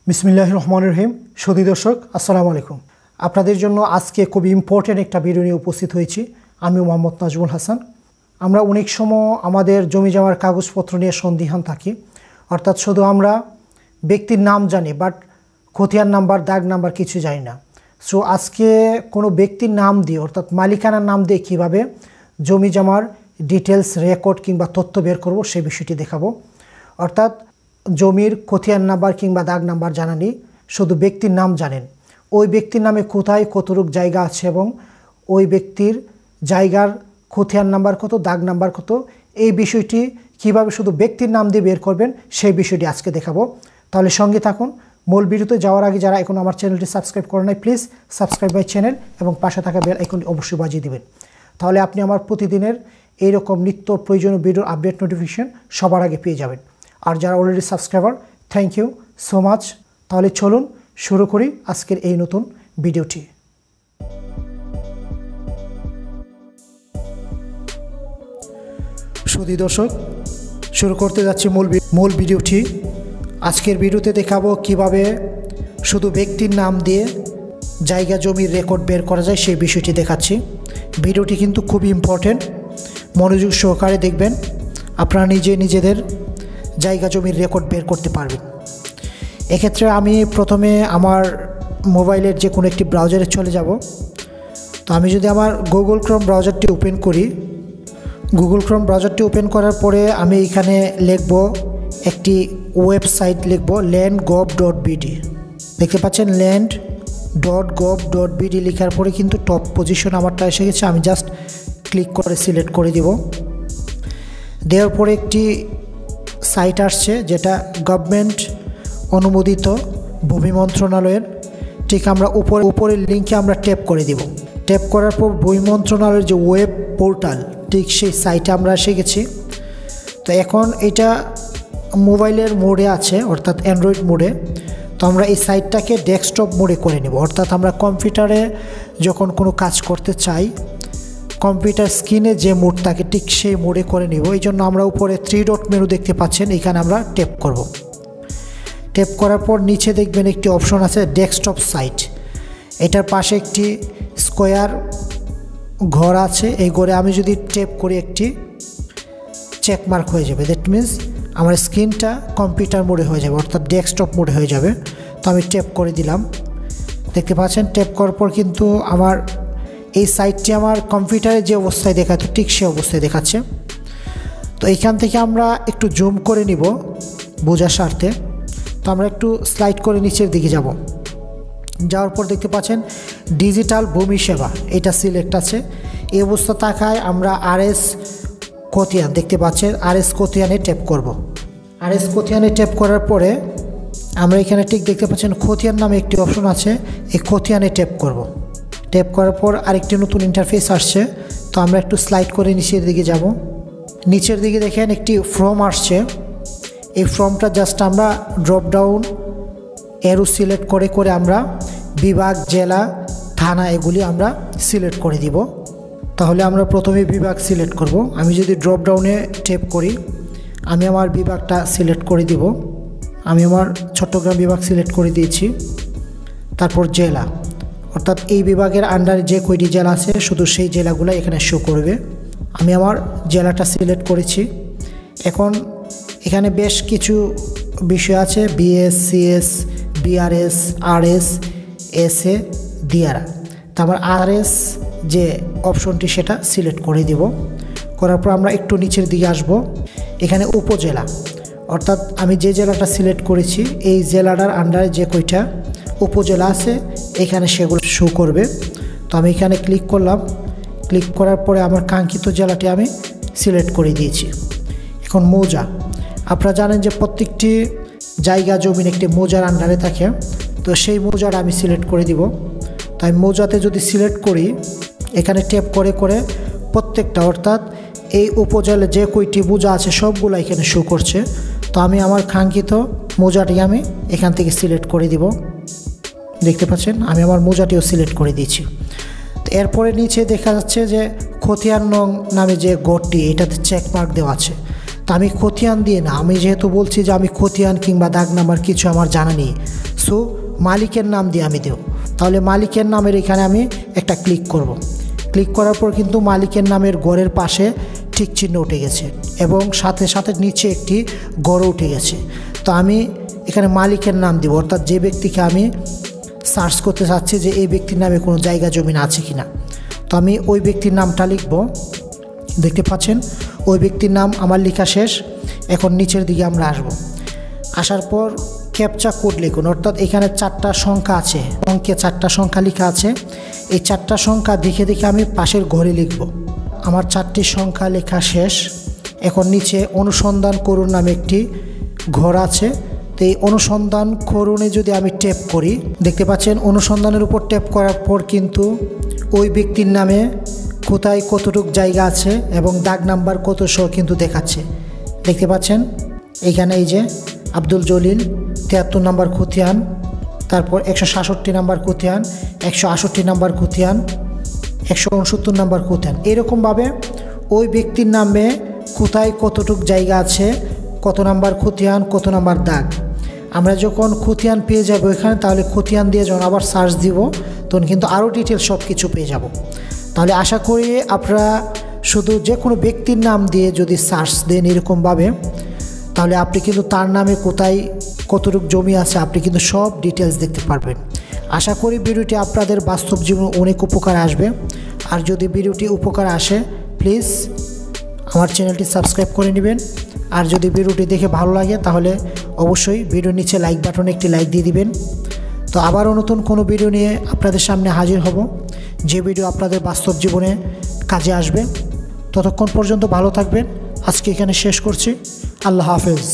বিসমিল্লাহির রহমানির রহিম। সুধী দর্শক, আসসালামু আলাইকুম। আপনাদের জন্য আজকে খুব ইম্পর্টেন্ট একটা ভিডিও নিয়ে উপস্থিত হয়েছি। আমি মোহাম্মদ নাজমুল হাসান। আমরা অনেক সময় আমাদের জমি জমার কাগজপত্র নিয়ে সন্দিহান থাকি, অর্থাৎ শুধু আমরা ব্যক্তির নাম জানি, বাট খতিয়ান নাম্বার, দাগ নাম্বার কিছু জানি না। সো আজকে কোনো ব্যক্তির নাম দিয়ে, অর্থাৎ মালিকানার নাম দিয়ে কীভাবে জমি জমার ডিটেলস, রেকর্ড কিংবা তথ্য বের করব সেই বিষয়টি দেখাবো। অর্থাৎ জমির খতিয়ান নাম্বার কিংবা দাগ নাম্বার জানা নেই, শুধু ব্যক্তির নাম জানেন। ওই ব্যক্তির নামে কোথায় কতটুক জায়গা আছে এবং ওই ব্যক্তির জায়গার খতিয়ান নাম্বার কত, দাগ নাম্বার কত, এই বিষয়টি কিভাবে শুধু ব্যক্তির নাম দিয়ে বের করবেন সেই বিষয়টি আজকে দেখাবো। তাহলে সঙ্গে থাকুন। মূল ভিডিওতে যাওয়ার আগে যারা এখন আমার চ্যানেলটি সাবস্ক্রাইব করে নাই, প্লিজ সাবস্ক্রাইব মাই চ্যানেল এবং পাশে থাকা বেল আইকনটি অবশ্যই বাজিয়ে দিবেন। তাহলে আপনি আমার প্রতিদিনের এইরকম নিত্য প্রয়োজনীয় ভিডিওর আপডেট নোটিফিকেশন সবার আগে পেয়ে যাবেন। আর যারা already subscriber, thank you so much. তাহলে চলুন শুরু করি আজকের এই নতুন ভিডিওটি। সুধী দর্শক, শুরু করতে যাচ্ছি মূল ভিডিওটি। আজকের ভিডিওতে দেখাবো কিভাবে শুধু ব্যক্তির নাম দিয়ে জায়গা জমির রেকর্ড বের করা যায় সেই বিষয়টি দেখাচ্ছি। ভিডিওটি কিন্তু খুব ইম্পর্টেন্ট, মনোযোগ সহকারে দেখবেন। আপনারা নিজেদের জায়গা জমির রেকর্ড বের করতে পারবেন। এক্ষেত্রে আমি প্রথমে আমার মোবাইলের যে কোনো একটি ব্রাউজারে চলে যাব। তো আমি যদি আমার গুগল ক্রোম ব্রাউজারটি ওপেন করি, গুগল ক্রোম ব্রাউজারটি ওপেন করার পরে আমি এখানে লিখব একটি ওয়েবসাইট, লিখব land.gov.bd। দেখতে পাচ্ছেন land.gov.bd লেখার পরে কিন্তু টপ পজিশন আমারটা এসে গেছে। আমি জাস্ট ক্লিক করে সিলেক্ট করে দিব। দেওয়ার পরে একটি সাইট আসছে যেটা গভর্নমেন্ট অনুমোদিত, ভূমি মন্ত্রণালয়ের। ঠিক আমরা উপরের লিঙ্কে আমরা ট্যাপ করে দিব। ট্যাপ করার পর ভূমি মন্ত্রণালয়ের যে ওয়েব পোর্টাল, ঠিক সেই সাইটে আমরা এসে গেছি। তো এখন এটা মোবাইলের মোডে আছে, অর্থাৎ অ্যান্ড্রয়েড মোডে। তো আমরা এই সাইটটাকে ডেস্কটপ মোডে করে নেব, অর্থাৎ আমরা কম্পিউটারে যখন কোনো কাজ করতে চাই, কম্পিউটার স্ক্রিনে যে মোড থাকে ঠিক সেই মোডে করে নেব। এই জন্য আমরা উপরে 3 ডট মেনু দেখতে পাচ্ছেন, এখানে আমরা ট্যাপ করব। ট্যাপ করার পর নিচে দেখবেন একটি অপশন আছে ডেস্কটপ সাইট। এটার পাশে একটি স্কোয়ার ঘর আছে। এই ঘরে আমি যদি ট্যাপ করি একটি চেক মার্ক হয়ে যাবে। দ্যাট মিনস আমার স্ক্রিনটা কম্পিউটার মোডে হয়ে যাবে, অর্থাৎ ডেস্কটপ মোডে হয়ে যাবে। তো আমি ট্যাপ করে দিলাম। দেখতে পাচ্ছেন ট্যাপ করার পর কিন্তু আমার এই সাইটটি আমার কম্পিউটারে যে অবস্থায় দেখাতো ঠিক সে অবস্থায় দেখাচ্ছে। তো এইখান থেকে আমরা একটু জুম করে নিব বোঝার স্বার্থে। তো আমরা একটু স্লাইড করে নিচের দিকে যাব। যাওয়ার পর দেখতে পাচ্ছেন ডিজিটাল ভূমি সেবা, এটা সিলেক্ট আছে। এই অবস্থা থাকায় আমরা RS খতিয়ান দেখতে পাচ্ছেন, RS খতিয়ানে ট্যাপ করব। RS খতিয়ানে ট্যাপ করার পরে আমরা এখানে ঠিক দেখতে পাচ্ছেন খতিয়ান নামে একটি অপশন আছে, এই খতিয়ানে ট্যাপ করব। ট্যাপ করার পর আরেকটি নতুন ইন্টারফেস আসছে। তো আমরা একটু স্লাইড করে নিচের দিকে যাব। নিচের দিকে দেখেন একটি ফর্ম আসছে। এই ফর্মটা জাস্ট আমরা ড্রপ ডাউন এরো সিলেক্ট করে আমরা বিভাগ, জেলা, থানা এগুলি আমরা সিলেক্ট করে দিব। তাহলে আমরা প্রথমে বিভাগ সিলেক্ট করব। আমি যদি ড্রপ ডাউনে ট্যাপ করি, আমি আমার বিভাগটা সিলেক্ট করে দিব। আমি আমার চট্টগ্রাম বিভাগ সিলেক্ট করে দিয়েছি। তারপর জেলা, অর্থাৎ এই বিভাগের আন্ডারে যে কয়টি জেলা আছে শুধু সেই জেলাগুলো এখানে শো করবে। আমি আমার জেলাটা সিলেক্ট করেছি। এখন এখানে বেশ কিছু বিষয় আছে, BS, CS, BRS, RS, SA, DRA। তারপর RS যে অপশনটি সেটা সিলেক্ট করে দিব। করার পর আমরা একটু নিচের দিকে আসব। এখানে উপজেলা, অর্থাৎ আমি যে জেলাটা সিলেক্ট করেছি এই জেলাটার আন্ডারে যে কয়টা উপজেলা আছে এখানে সেগুলো শো করবে। তো আমি এখানে ক্লিক করলাম। ক্লিক করার পরে আমার কাঙ্ক্ষিত জেলাটি আমি সিলেক্ট করে দিয়েছি। এখন মৌজা, আপনারা জানেন যে প্রত্যেকটি জায়গা জমিন একটি মৌজার আন্ডারে থাকে। তো সেই মৌজাটা আমি সিলেক্ট করে দিব। তাই মৌজাতে যদি সিলেক্ট করি, এখানে ট্যাপ করে প্রত্যেকটা, অর্থাৎ এই উপজেলায় যে কয়টি মৌজা আছে সবগুলো এখানে শো করছে। তো আমি আমার কাঙ্ক্ষিত মৌজাটি আমি এখান থেকে সিলেক্ট করে দিব। দেখতে পাচ্ছেন আমি আমার মৌজাটিও সিলেক্ট করে দিয়েছি। তো এরপরে নিচে দেখা যাচ্ছে যে খতিয়ান নং নামে যে ঘরটি, এটাতে চেক মার্ক দেওয়া আছে। তো আমি খতিয়ান দিয়ে না, আমি যেহেতু বলছি যে আমি খতিয়ান কিংবা দাগ নাম্বার কিছু আমার জানা নেই, সো মালিকের নাম দিয়ে আমি দেব। তাহলে মালিকের নামের এখানে আমি একটা ক্লিক করব। ক্লিক করার পর কিন্তু মালিকের নামের গড়ের পাশে ঠিক চিহ্ন উঠে গেছে এবং সাথে সাথে নিচে একটি গড় উঠে গেছে। তো আমি এখানে মালিকের নাম দিব, অর্থাৎ যে ব্যক্তিকে আমি সার্চ করতে চাচ্ছি যে এই ব্যক্তির নামে কোনো জায়গা জমিন আছে কি না। তো আমি ওই ব্যক্তির নামটা লিখব। দেখতে পাচ্ছেন ওই ব্যক্তির নাম আমার লেখা শেষ। এখন নিচের দিকে আমরা আসব। আসার পর ক্যাপচা কোড লিখুন, অর্থাৎ এখানে 4টা সংখ্যা আছে, অঙ্কে 4টা সংখ্যা লেখা আছে। এই 4টা সংখ্যা দেখে দেখে আমি পাশের ঘরে লিখব। আমার 4টি সংখ্যা লেখা শেষ। এখন নিচে অনুসন্ধান করুন নামে একটি ঘর আছে। তো এই অনুসন্ধান করুনে যদি আমি ট্যাপ করি, দেখতে পাচ্ছেন অনুসন্ধানের উপর ট্যাপ করার পর কিন্তু ওই ব্যক্তির নামে কোথায় কতটুক জায়গা আছে এবং দাগ নাম্বার কত সহ কিন্তু দেখাচ্ছে। দেখতে পাচ্ছেন এইখানে এই যে আব্দুল জলিল 73 নম্বর খতিয়ান, তারপর 166 নম্বর খতিয়ান, 168 নম্বর খতিয়ান, 169 নম্বর খতিয়ান। এরকমভাবে ওই ব্যক্তির নামে কোথায় কতটুক জায়গা আছে, কত নাম্বার খতিয়ান, কত নাম্বার দাগ। আমরা যখন খতিয়ান পেয়ে যাব এখানে, তাহলে খতিয়ান দিয়ে যখন আবার সার্চ দিব তখন কিন্তু আরও ডিটেল সব কিছু পেয়ে যাব। তাহলে আশা করি আপনারা শুধু যে কোনো ব্যক্তির নাম দিয়ে যদি সার্চ দেন এরকমভাবে, তাহলে আপনি কিন্তু তার নামে কোথায় কতটুকু জমি আছে আপনি কিন্তু সব ডিটেলস দেখতে পারবেন। আশা করি ভিডিওটি আপনাদের বাস্তব জীবনে অনেক উপকার আসবে। আর যদি ভিডিওটি উপকার আসে প্লিজ আমার চ্যানেলটি সাবস্ক্রাইব করে নেবেন। আর যদি ভিডিওটি দেখে ভালো লাগে তাহলে অবশ্যই ভিডিওর নিচে লাইক বাটনে একটি লাইক দিয়ে দিবেন। তো আবারও নতুন কোনো ভিডিও নিয়ে আপনাদের সামনে হাজির হব, যে ভিডিও আপনাদের বাস্তব জীবনে কাজে আসবে। ততক্ষণ পর্যন্ত ভালো থাকবেন। আজকে এখানে শেষ করছি। আল্লাহ হাফেজ।